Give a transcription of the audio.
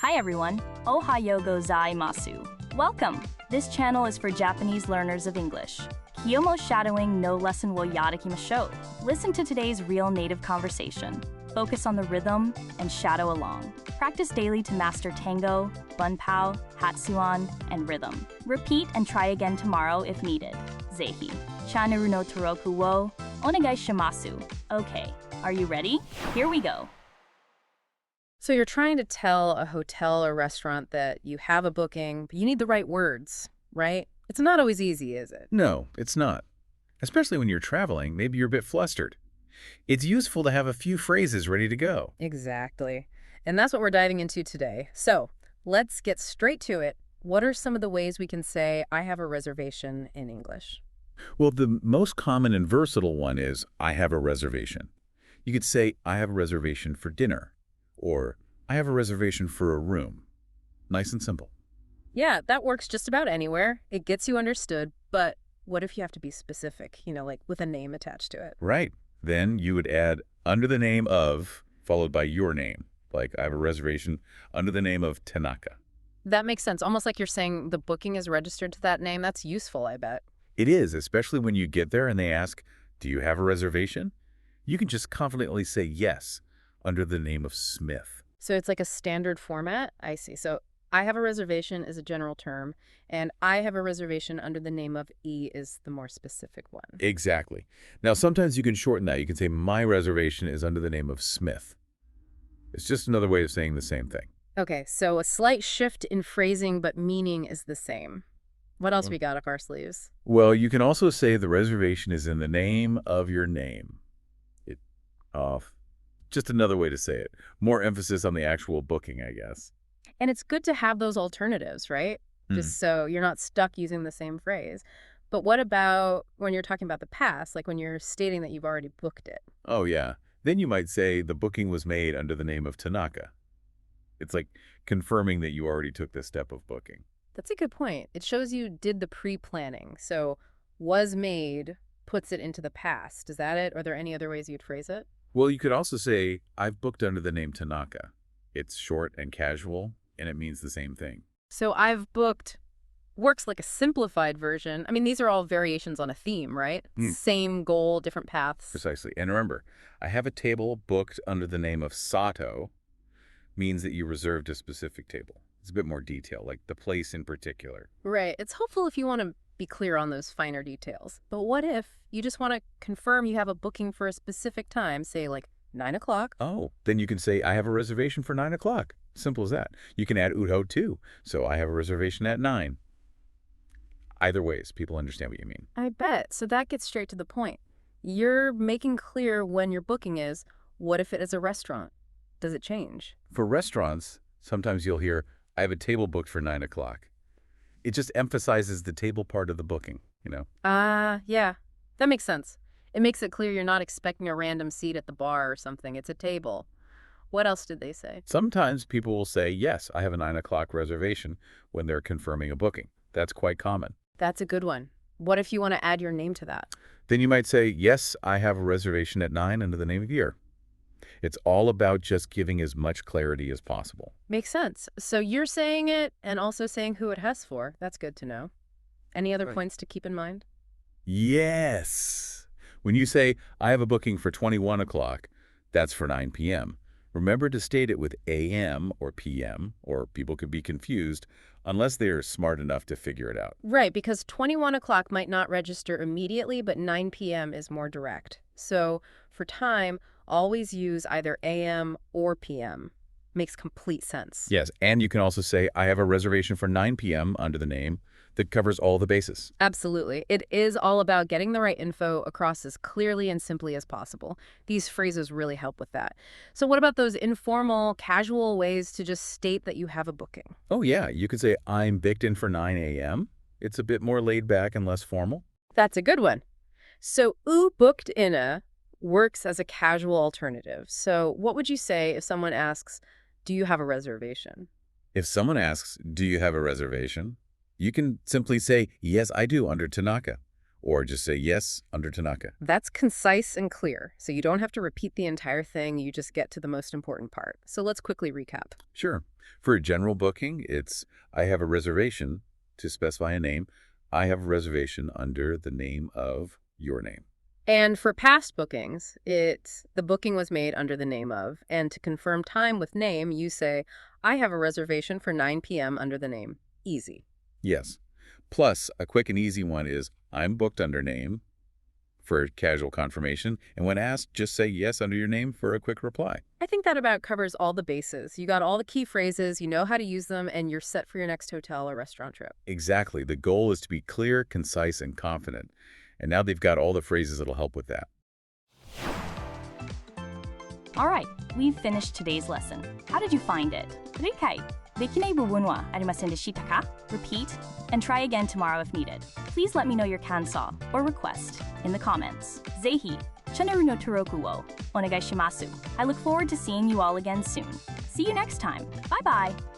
Hi everyone, Ohayo gozaimasu. Welcome! This channel is for Japanese learners of English. Kiyomo shadowing no lesson wo yarakimashou. Listen to today's real native conversation. Focus on the rhythm and shadow along. Practice daily to master tango, bunpao, hatsuan, and rhythm. Repeat and try again tomorrow if needed. Zehi. Channel no toroku wo onegai shimasu. Okay, are you ready? Here we go. So you're trying to tell a hotel or restaurant that you have a booking, but you need the right words, right? It's not always easy, is it? No, it's not. Especially when you're traveling, maybe you're a bit flustered. It's useful to have a few phrases ready to go. Exactly. And that's what we're diving into today. So let's get straight to it. What are some of the ways we can say, I have a reservation in English? Well, the most common and versatile one is, I have a reservation. You could say, I have a reservation for dinner. Or, I have a reservation for a room. Nice and simple. Yeah, that works just about anywhere. It gets you understood, but what if you have to be specific, like with a name attached to it? Right. Then you would add under the name of, followed by your name. Like, I have a reservation under the name of Tanaka. That makes sense. Almost like you're saying the booking is registered to that name. That's useful, I bet. It is, especially when you get there and they ask, do you have a reservation? You can just confidently say yes under the name of Smith. So it's like a standard format? I see. So I have a reservation is a general term, and I have a reservation under the name of E is the more specific one. Exactly. Now, sometimes you can shorten that. You can say, my reservation is under the name of Smith. It's just another way of saying the same thing. Okay, so a slight shift in phrasing, but meaning is the same. What else we got up our sleeves? Well, you can also say the reservation is in the name of your name. Just another way to say it. More emphasis on the actual booking, I guess. And it's good to have those alternatives, right? Just so you're not stuck using the same phrase. But what about when you're talking about the past, like when you're stating that you've already booked it? Oh, yeah. Then you might say the booking was made under the name of Tanaka. It's like confirming that you already took the step of booking. That's a good point. It shows you did the pre-planning. So was made puts it into the past. Is that it? Are there any other ways you'd phrase it? Well, you could also say, I've booked under the name Tanaka. It's short and casual, and it means the same thing. So I've booked works like a simplified version. I mean, these are all variations on a theme, right? Same goal, different paths. Precisely. And remember, I have a table booked under the name of Sato means that you reserved a specific table. It's a bit more detail, like the place in particular. Right. It's helpful if you want to be clear on those finer details. But what if you just want to confirm you have a booking for a specific time, say like 9 o'clock? Oh, then you can say, I have a reservation for 9 o'clock. Simple as that. You can add uho too. So I have a reservation at 9. Either ways, people understand what you mean. I bet. So that gets straight to the point. You're making clear when your booking is. What if it is a restaurant? Does it change? For restaurants, sometimes you'll hear, I have a table booked for 9 o'clock. It just emphasizes the table part of the booking, Yeah. That makes sense. It makes it clear you're not expecting a random seat at the bar or something. It's a table. What else did they say? Sometimes people will say, yes, I have a 9 o'clock reservation when they're confirming a booking. That's quite common. That's a good one. What if you want to add your name to that? Then you might say, yes, I have a reservation at 9 under the name of your. It's all about just giving as much clarity as possible. Makes sense. So you're saying it and also saying who it has for. That's good to know. Any other points to keep in mind? Yes. When you say, I have a booking for 21 o'clock, that's for 9 p.m. Remember to state it with a.m. or p.m., or people could be confused unless they are smart enough to figure it out. Right, because 21 o'clock might not register immediately, but 9 p.m. is more direct. So for time, always use either a.m. or p.m. Makes complete sense. Yes, and you can also say, I have a reservation for 9 p.m. under the name that covers all the bases. Absolutely. It is all about getting the right info across as clearly and simply as possible. These phrases really help with that. So what about those informal, casual ways to just state that you have a booking? Oh, yeah. You could say, I'm booked in for 9 a.m. It's a bit more laid back and less formal. That's a good one. So, booked in a works as a casual alternative. So what would you say if someone asks, do you have a reservation? If someone asks, do you have a reservation? You can simply say, yes, I do, under Tanaka. or just say yes under Tanaka. That's concise and clear, so you don't have to repeat the entire thing, you just get to the most important part. So let's quickly recap. Sure. For a general booking, it's I have a reservation to specify a name. I have a reservation under the name of your name. And for past bookings, it's the booking was made under the name of, and to confirm time with name, you say, I have a reservation for 9 p.m. under the name. Easy. Yes. Plus, a quick and easy one is I'm booked under name for casual confirmation, and when asked, just say yes under your name for a quick reply. I think that about covers all the bases. You got all the key phrases, you know how to use them, and you're set for your next hotel or restaurant trip. Exactly. The goal is to be clear, concise, and confident. And now they've got all the phrases that'll help with that. All right, we've finished today's lesson. How did you find it? 理解できない部分はありませんでしたか? Repeat and try again tomorrow if needed. Please let me know your 感想 or request in the comments. ぜひチャンネルの登録をお願いします. I look forward to seeing you all again soon. See you next time. Bye bye.